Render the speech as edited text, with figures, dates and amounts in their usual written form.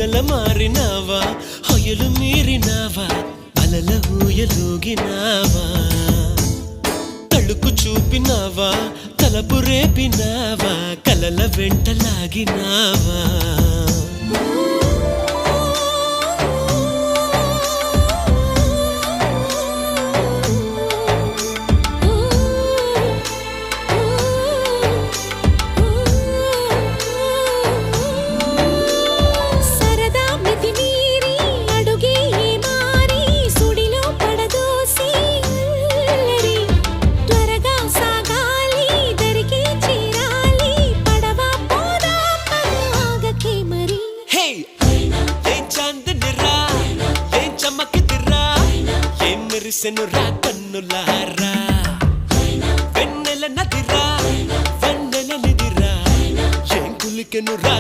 పొగల మారినావా హొయలు మీరినావా అలల ఊయలూగినావా తళుకు చూపినావా తలపు రేపినావా కలల వెంటలాగినావా మెరిసెనురా కన్నులారా వెన్నెల నదిరా వెన్నెల నిదిరా ఏం కులికెనురా